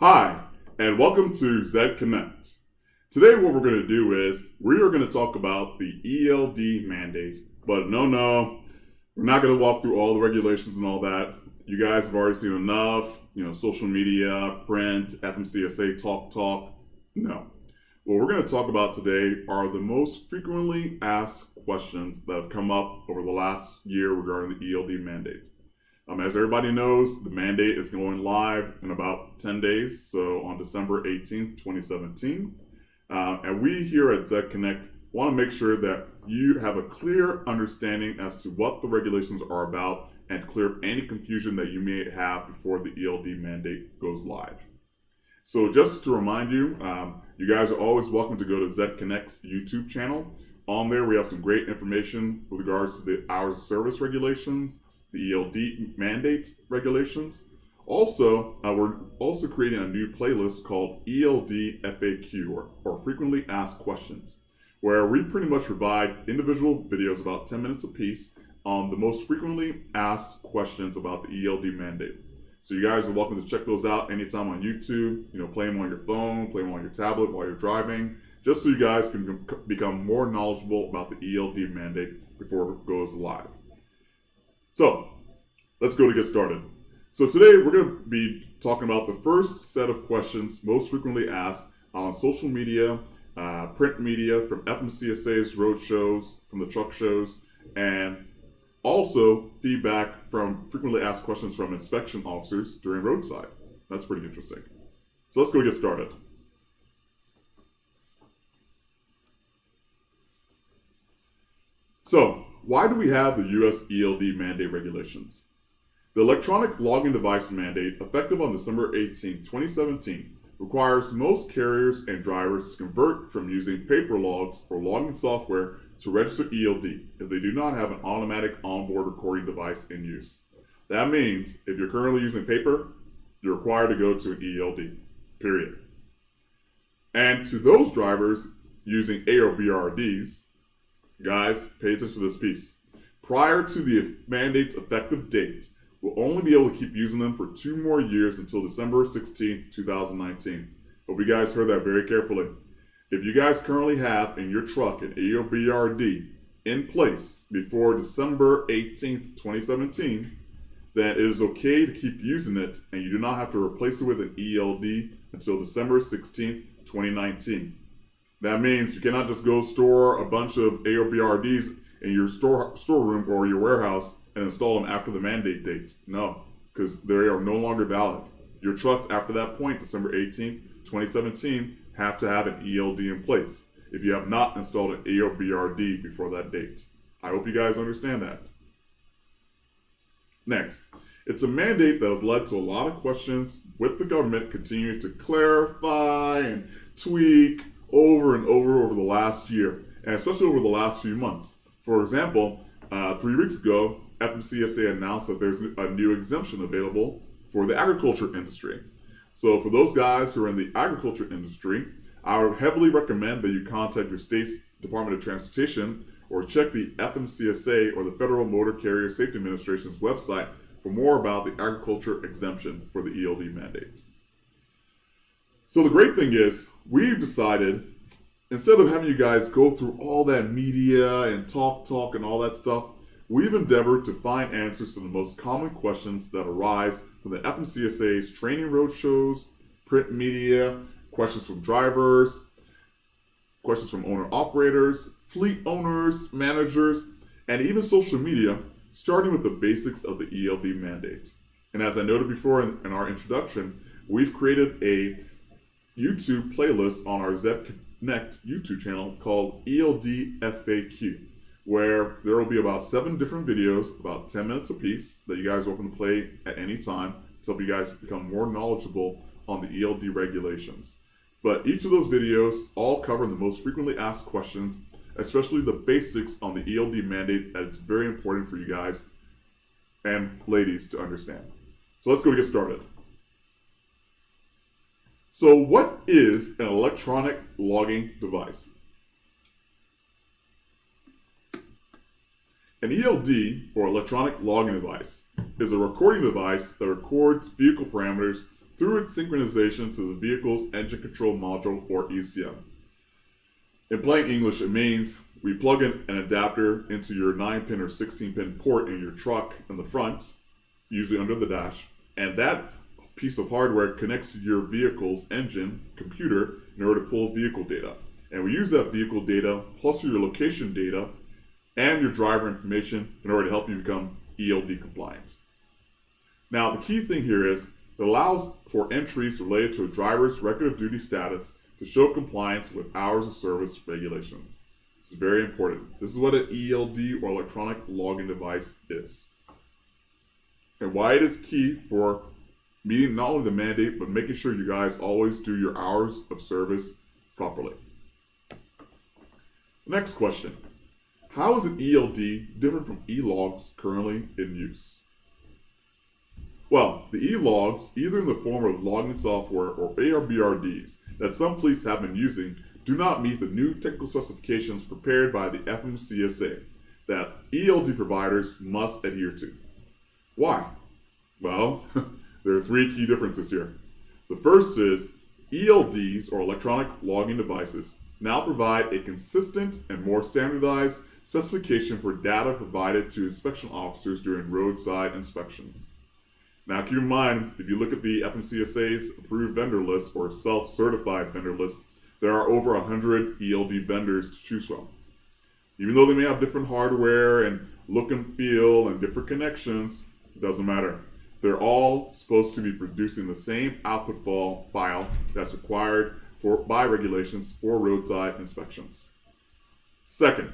Hi, and welcome to Zed Connect. Today what we're going to do is we are going to talk about the ELD mandate. But no, we're not going to walk through all the regulations and all that. You guys have already seen enough, social media, print, FMCSA, talk. No. What we're going to talk about today are the most frequently asked questions that have come up over the last year regarding the ELD mandate. As everybody knows, the mandate is going live in about 10 days, so on December 18th, 2017. And we here at Zed Connect want to make sure that you have a clear understanding as to what the regulations are about and clear up any confusion that you may have before the ELD mandate goes live. So just to remind you, you guys are always welcome to go to Zed Connect's YouTube channel. On there, we have some great information with regards to the hours of service regulations, the ELD mandate regulations. Also, we're also creating a new playlist called ELD FAQ, or Frequently Asked Questions, where we pretty much provide individual videos about 10 minutes apiece on the most frequently asked questions about the ELD mandate. So you guys are welcome to check those out anytime on YouTube, play them on your phone, play them on your tablet while you're driving, just so you guys can become more knowledgeable about the ELD mandate before it goes live. So, let's go to get started. So today we're going to be talking about the first set of questions most frequently asked on social media, print media, from FMCSA's road shows, from the truck shows, and also feedback from frequently asked questions from inspection officers during roadside. That's pretty interesting. So let's go get started. So, why do we have the US ELD mandate regulations? The electronic logging device mandate, effective on December 18, 2017, requires most carriers and drivers to convert from using paper logs or logging software to register ELD if they do not have an automatic onboard recording device in use. That means if you're currently using paper, you're required to go to an ELD, period. And to those drivers using AOBRDs, guys, pay attention to this piece. Prior to the mandate's effective date, we'll only be able to keep using them for 2 more years until December 16th, 2019. Hope you guys heard that very carefully. If you guys currently have in your truck an AOBRD in place before December 18th, 2017, then it is okay to keep using it and you do not have to replace it with an ELD until December 16th, 2019. That means you cannot just go store a bunch of AOBRDs in your storeroom or your warehouse and install them after the mandate date. No, because they are no longer valid. Your trucks after that point, December 18th, 2017, have to have an ELD in place if you have not installed an AOBRD before that date. I hope you guys understand that. Next, it's a mandate that has led to a lot of questions with the government continuing to clarify and tweak over and over the last year, and especially over the last few months. For example, 3 weeks ago, FMCSA announced that there's a new exemption available for the agriculture industry. So for those guys who are in the agriculture industry, I would heavily recommend that you contact your state's Department of Transportation or check the FMCSA or the Federal Motor Carrier Safety Administration's website for more about the agriculture exemption for the ELD mandate. So the great thing is, we've decided, instead of having you guys go through all that media and talk and all that stuff, we've endeavored to find answers to the most common questions that arise from the FMCSA's training roadshows, print media, questions from drivers, questions from owner-operators, fleet owners, managers, and even social media, starting with the basics of the ELD mandate. And as I noted before in our introduction, we've created a YouTube playlist on our Zed Connect YouTube channel called ELD FAQ, where there will be about 7 different videos, about 10 minutes apiece, that you guys are welcome to play at any time to help you guys become more knowledgeable on the ELD regulations. But each of those videos all cover the most frequently asked questions, especially the basics on the ELD mandate, that it's very important for you guys and ladies to understand. So let's go get started. So what is an electronic logging device? An ELD, or electronic logging device, is a recording device that records vehicle parameters through its synchronization to the vehicle's engine control module, or ECM. In plain English, it means we plug in an adapter into your 9-pin or 16-pin port in your truck in the front, usually under the dash, and that piece of hardware connects to your vehicle's engine computer in order to pull vehicle data. And we use that vehicle data plus your location data and your driver information in order to help you become ELD compliant. Now, the key thing here is it allows for entries related to a driver's record of duty status to show compliance with hours of service regulations. This is very important. This is what an ELD or electronic login device is, and why it is key for meeting not only the mandate, but making sure you guys always do your hours of service properly. Next question. How is an ELD different from e-logs currently in use? Well, the e-logs, either in the form of logging software or ARBRDs that some fleets have been using, do not meet the new technical specifications prepared by the FMCSA that ELD providers must adhere to. Why? Well, there are three key differences here. The first is ELDs, or electronic logging devices, now provide a consistent and more standardized specification for data provided to inspection officers during roadside inspections. Now keep in mind, if you look at the FMCSA's approved vendor list or self-certified vendor list, there are over 100 ELD vendors to choose from. Even though they may have different hardware and look and feel and different connections, it doesn't matter. They're all supposed to be producing the same output file that's required by regulations for roadside inspections. Second,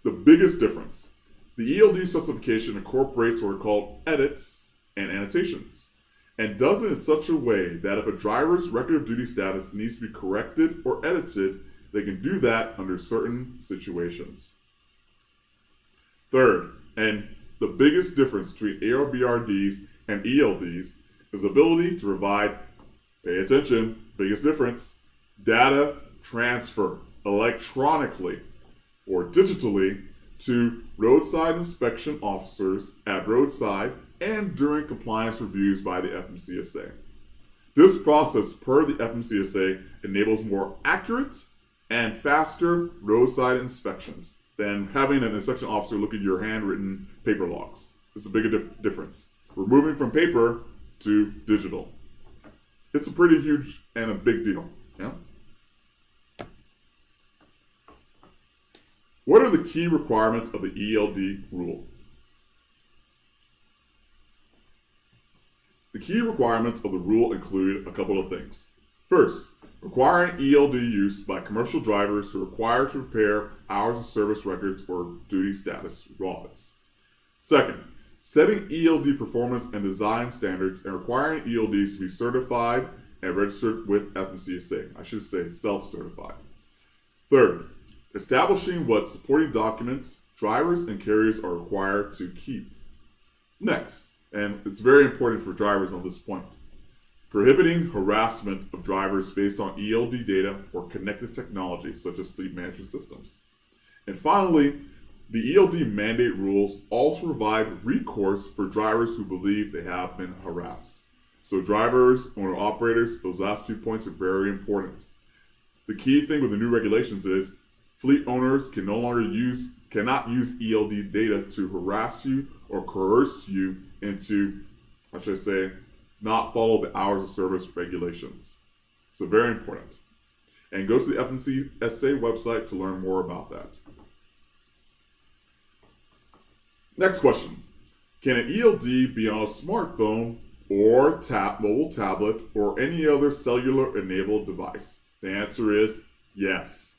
the biggest difference. The ELD specification incorporates what are called edits and annotations, and does it in such a way that if a driver's record of duty status needs to be corrected or edited, they can do that under certain situations. Third, and the biggest difference between ARBRDs and ELDs is the ability to provide, pay attention, biggest difference, data transfer electronically or digitally to roadside inspection officers at roadside and during compliance reviews by the FMCSA. This process, per the FMCSA, enables more accurate and faster roadside inspections than having an inspection officer look at your handwritten paper logs. It's a big difference. We're moving from paper to digital. It's a pretty huge and a big deal. Yeah? What are the key requirements of the ELD rule? The key requirements of the rule include a couple of things. First, requiring ELD use by commercial drivers who are required to prepare hours of service records or duty status RODs. Second, setting ELD performance and design standards and requiring ELDs to be certified and registered with FMCSA. I should say self-certified. Third, establishing what supporting documents drivers and carriers are required to keep. Next, and it's very important for drivers on this point, prohibiting harassment of drivers based on ELD data or connected technology such as fleet management systems. And finally, the ELD mandate rules also provide recourse for drivers who believe they have been harassed. So drivers, owner operators, those last 2 points are very important. The key thing with the new regulations is fleet owners cannot use ELD data to harass you or coerce you into, not follow the hours of service regulations. So very important. And go to the FMCSA website to learn more about that. Next question. Can an ELD be on a smartphone or mobile tablet or any other cellular-enabled device? The answer is yes.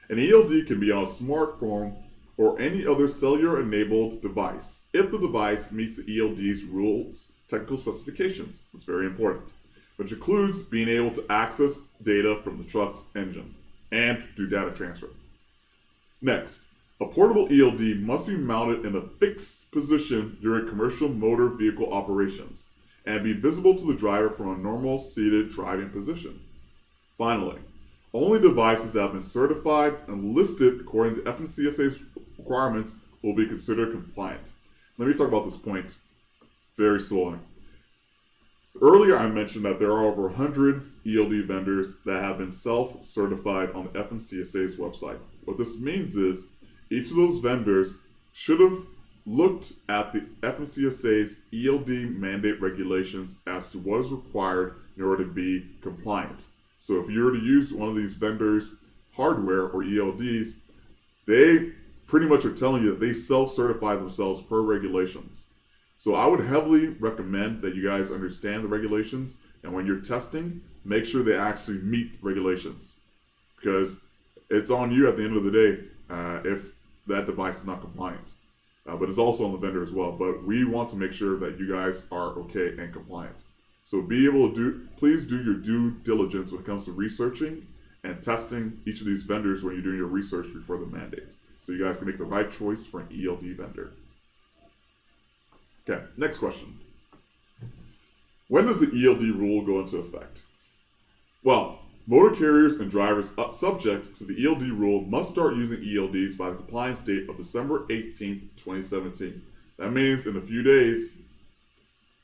An ELD can be on a smartphone or any other cellular-enabled device if the device meets the ELD's rules, technical specifications. It's very important, which includes being able to access data from the truck's engine and do data transfer. Next, a portable ELD must be mounted in a fixed position during commercial motor vehicle operations and be visible to the driver from a normal seated driving position. Finally, only devices that have been certified and listed according to FMCSA's requirements will be considered compliant. Let me talk about this point very slowly. Earlier, I mentioned that there are over 100 ELD vendors that have been self-certified on the FMCSA's website. What this means is each of those vendors should have looked at the FMCSA's ELD mandate regulations as to what is required in order to be compliant. So if you were to use one of these vendors' hardware or ELDs, they pretty much are telling you that they self-certify themselves per regulations. So I would heavily recommend that you guys understand the regulations, and when you're testing, make sure they actually meet regulations, because it's on you at the end of the day if that device is not compliant. But it's also on the vendor as well. But we want to make sure that you guys are okay and compliant. So please do your due diligence when it comes to researching and testing each of these vendors when you're doing your research before the mandate, so you guys can make the right choice for an ELD vendor. Okay, next question. When does the ELD rule go into effect? Well, motor carriers and drivers subject to the ELD rule must start using ELDs by the compliance date of December 18th, 2017. That means in a few days,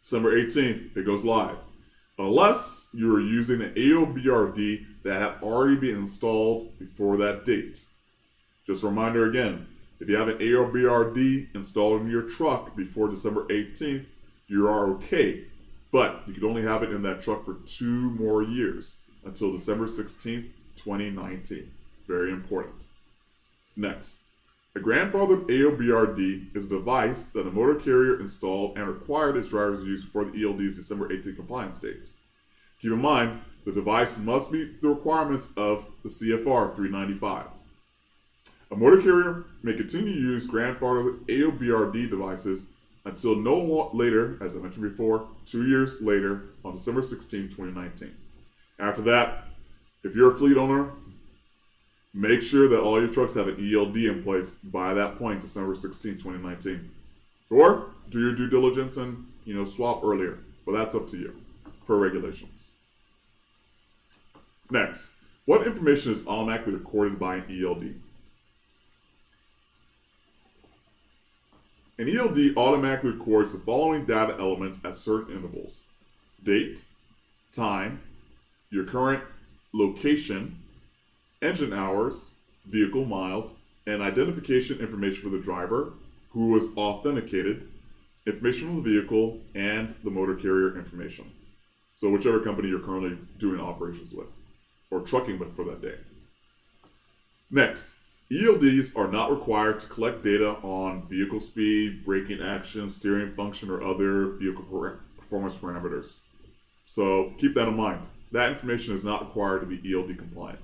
December 18th, it goes live. Unless you are using an AOBRD that had already been installed before that date. Just a reminder again, if you have an AOBRD installed in your truck before December 18th, you are okay. But you could only have it in that truck for 2 more years until December 16th, 2019. Very important. Next, a grandfathered AOBRD is a device that a motor carrier installed and required its drivers to use before the ELD's December 18th compliance date. Keep in mind, the device must meet the requirements of the CFR 395. A motor carrier may continue to use grandfathered AOBRD devices until no later, as I mentioned before, 2 years later on December 16, 2019. After that, if you're a fleet owner, make sure that all your trucks have an ELD in place by that point, December 16, 2019. Or do your due diligence and swap earlier, but that's up to you, per regulations. Next, what information is automatically recorded by an ELD? An ELD automatically records the following data elements at certain intervals: date, time, your current location, engine hours, vehicle miles, and identification information for the driver who was authenticated, information from the vehicle, and the motor carrier information. So whichever company you're currently doing operations with or trucking with for that day. Next, ELDs are not required to collect data on vehicle speed, braking action, steering function, or other vehicle performance parameters. So keep that in mind. That information is not required to be ELD compliant.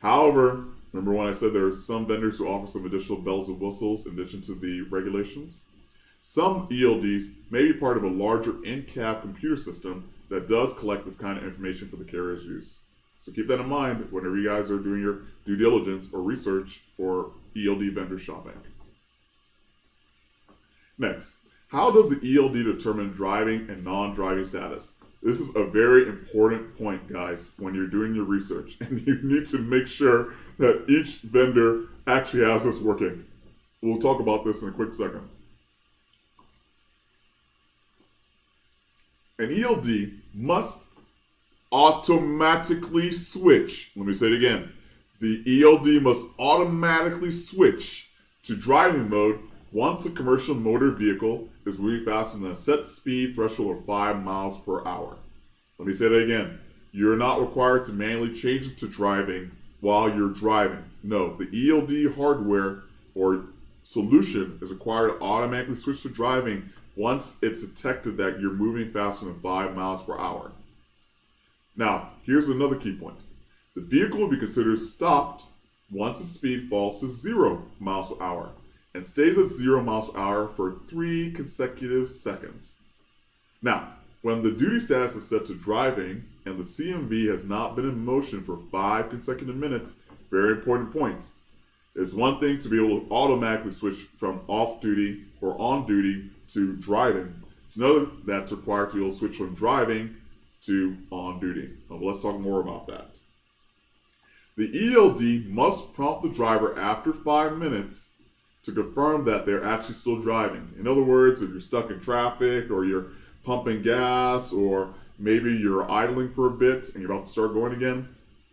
However, remember when I said there are some vendors who offer some additional bells and whistles in addition to the regulations? Some ELDs may be part of a larger in-cab computer system that does collect this kind of information for the carrier's use. So keep that in mind whenever you guys are doing your due diligence or research for ELD vendor shopping. Next, how does the ELD determine driving and non-driving status? This is a very important point, guys, when you're doing your research, and you need to make sure that each vendor actually has this working. We'll talk about this in a quick second. An ELD must automatically switch. Let me say it again. The ELD must automatically switch to driving mode once a commercial motor vehicle is moving faster than a set speed threshold of 5 miles per hour. Let me say that again. You're not required to manually change it to driving while you're driving. No, the ELD hardware or solution is required to automatically switch to driving once it's detected that you're moving faster than 5 miles per hour. Now, here's another key point. The vehicle will be considered stopped once the speed falls to 0 miles per hour and stays at 0 miles per hour for 3 consecutive seconds. Now, when the duty status is set to driving and the CMV has not been in motion for 5 consecutive minutes, very important point. It's one thing to be able to automatically switch from off duty or on duty to driving. It's another that's required to be able to switch from driving to on duty. Well, let's talk more about that. The ELD must prompt the driver after 5 minutes to confirm that they're actually still driving. In other words, if you're stuck in traffic or you're pumping gas or maybe you're idling for a bit and you're about to start going again,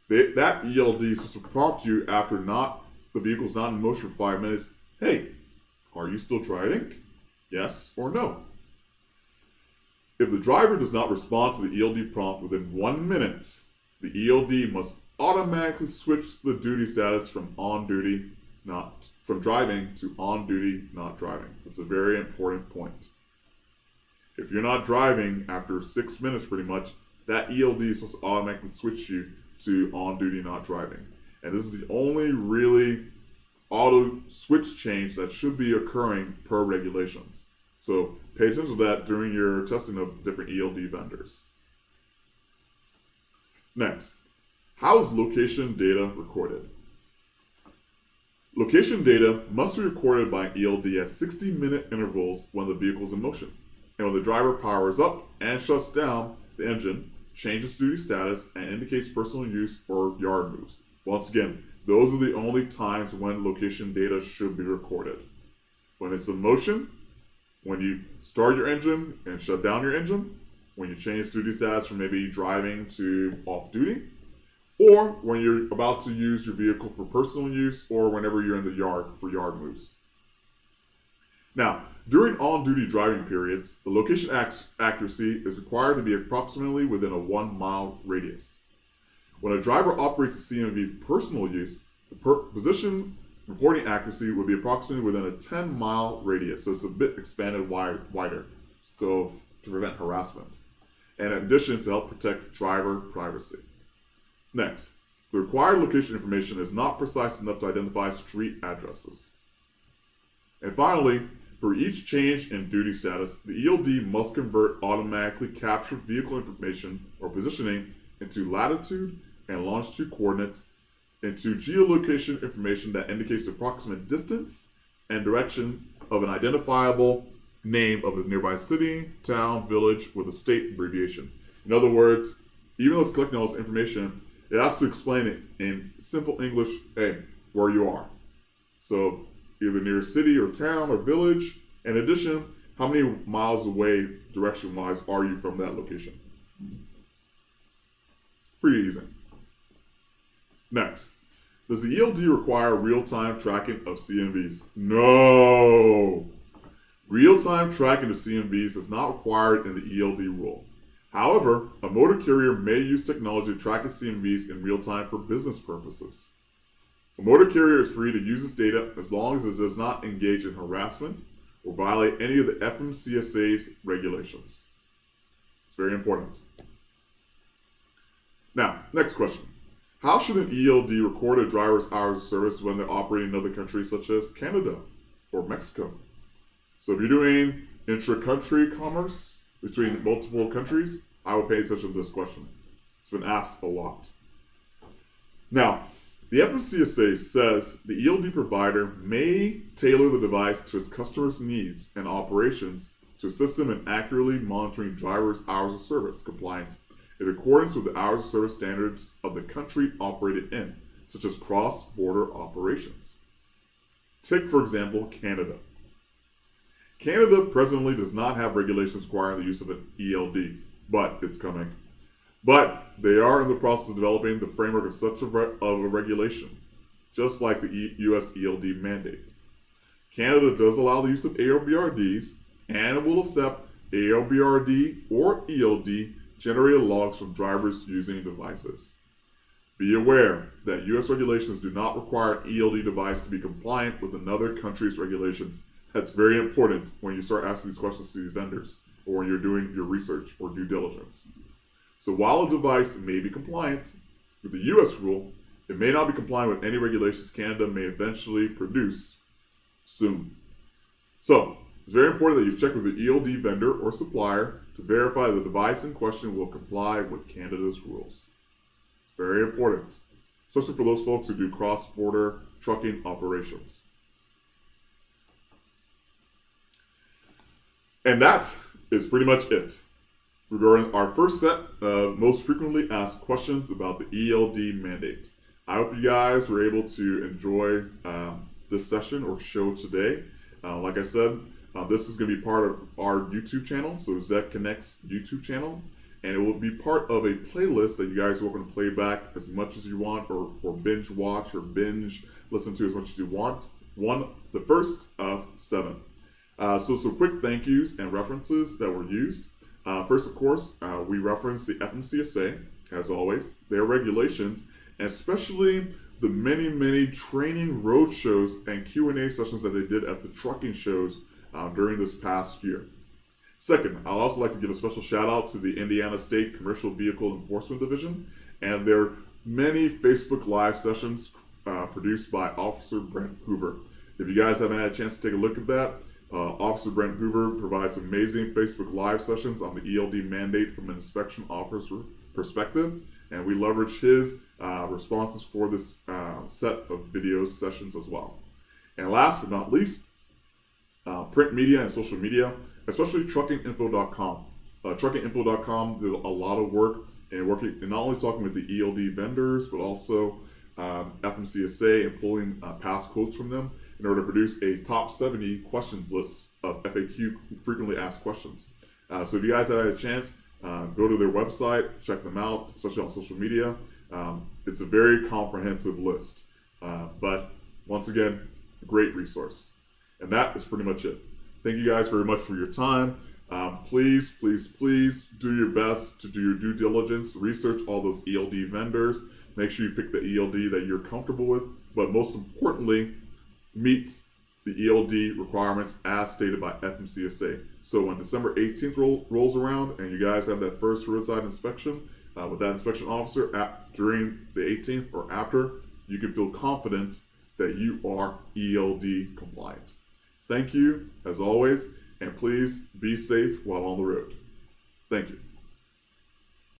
that ELD is supposed to prompt you after the vehicle's not in motion for 5 minutes. Hey, are you still driving? Yes or no? If the driver does not respond to the ELD prompt within 1 minute, the ELD must automatically switch the duty status from driving to on duty, not driving. This is a very important point. If you're not driving after 6 minutes, pretty much, that ELD is supposed to automatically switch you to on duty, not driving. And this is the only really auto switch change that should be occurring per regulations. So pay attention to that during your testing of different ELD vendors. Next, how is location data recorded? Location data must be recorded by an ELD at 60-minute intervals when the vehicle is in motion. And when the driver powers up and shuts down the engine, changes duty status, and indicates personal use or yard moves. Once again, those are the only times when location data should be recorded. When it's in motion, when you start your engine and shut down your engine, when you change duty status from maybe driving to off duty, or when you're about to use your vehicle for personal use, or whenever you're in the yard for yard moves. Now, during on-duty driving periods, the location accuracy is required to be approximately within a 1 mile radius. When a driver operates a CMV for personal use, the position reporting accuracy would be approximately within a 10-mile radius, so it's a bit expanded wider, so to prevent harassment, and in addition to help protect driver privacy. Next, the required location information is not precise enough to identify street addresses. And finally, for each change in duty status, the ELD must convert automatically captured vehicle information or positioning into latitude and longitude coordinates into geolocation information that indicates the approximate distance and direction of an identifiable name of a nearby city, town, village with a state abbreviation. In other words, even though it's collecting all this information, it has to explain it in simple English, hey, where you are. So either near a city or town or village. In addition, how many miles away direction-wise are you from that location? Pretty easy. Next, does the ELD require real-time tracking of CMVs? No! Real-time tracking of CMVs is not required in the ELD rule. However, a motor carrier may use technology to track its CMVs in real time for business purposes. A motor carrier is free to use this data as long as it does not engage in harassment or violate any of the FMCSA's regulations. It's very important. Now, next question. How should an ELD record a driver's hours of service when they're operating in other countries such as Canada or Mexico? So if you're doing intra-country commerce between multiple countries, I would pay attention to this question. It's been asked a lot. Now, the FMCSA says the ELD provider may tailor the device to its customers' needs and operations to assist them in accurately monitoring drivers' hours of service compliance in accordance with the hours of service standards of the country operated in, such as cross-border operations. Take, for example, Canada. Canada presently does not have regulations requiring the use of an ELD, but it's coming. But they are in the process of developing the framework of such a regulation, just like the US ELD mandate. Canada does allow the use of AOBRDs, and it will accept AOBRD or ELD generated logs from drivers using devices. Be aware that US regulations do not require an ELD device to be compliant with another country's regulations. That's very important when you start asking these questions to these vendors or when you're doing your research or due diligence. So while a device may be compliant with the US rule, it may not be compliant with any regulations Canada may eventually produce soon. So it's very important that you check with the ELD vendor or supplier to verify the device in question will comply with Canada's rules. It's very important, especially for those folks who do cross-border trucking operations. And that is pretty much it regarding our first set of most frequently asked questions about the ELD mandate. I hope you guys were able to enjoy this session or show today. Like I said, this is going to be part of our YouTube channel, so Zed Connect's YouTube channel. and it will be part of a playlist that you guys are welcome to play back as much as you want, or binge watch or binge listen to as much as you want. The first of 7. So some quick thank yous and references that were used. First, of course, we reference the FMCSA, as always, their regulations, and especially the many training road shows and Q&A sessions that they did at the trucking shows during this past year. Second, I'd also like to give a special shout out to the Indiana State Commercial Vehicle Enforcement Division and their many Facebook Live sessions produced by Officer Brent Hoover. If you guys haven't had a chance to take a look at that, Officer Brent Hoover provides amazing Facebook Live sessions on the ELD mandate from an inspection officer perspective, and we leverage his responses for this set of video sessions as well. And last but not least, print media and social media, especially truckinginfo.com. Truckinginfo.com did a lot of work in working, and not only talking with the ELD vendors, but also FMCSA and pulling past quotes from them in order to produce a top 70 questions list of FAQ frequently asked questions. So if you guys have had a chance, go to their website, check them out, especially on social media. It's a very comprehensive list. But once again, great resource. And that is pretty much it. Thank you guys very much for your time. Please do your best to do your due diligence, research all those ELD vendors, make sure you pick the ELD that you're comfortable with, but most importantly, meets the ELD requirements as stated by FMCSA. So when December 18th rolls around and you guys have that first roadside inspection with that inspection officer during the 18th or after, you can feel confident that you are ELD compliant. Thank you, as always, and please be safe while on the road. Thank you.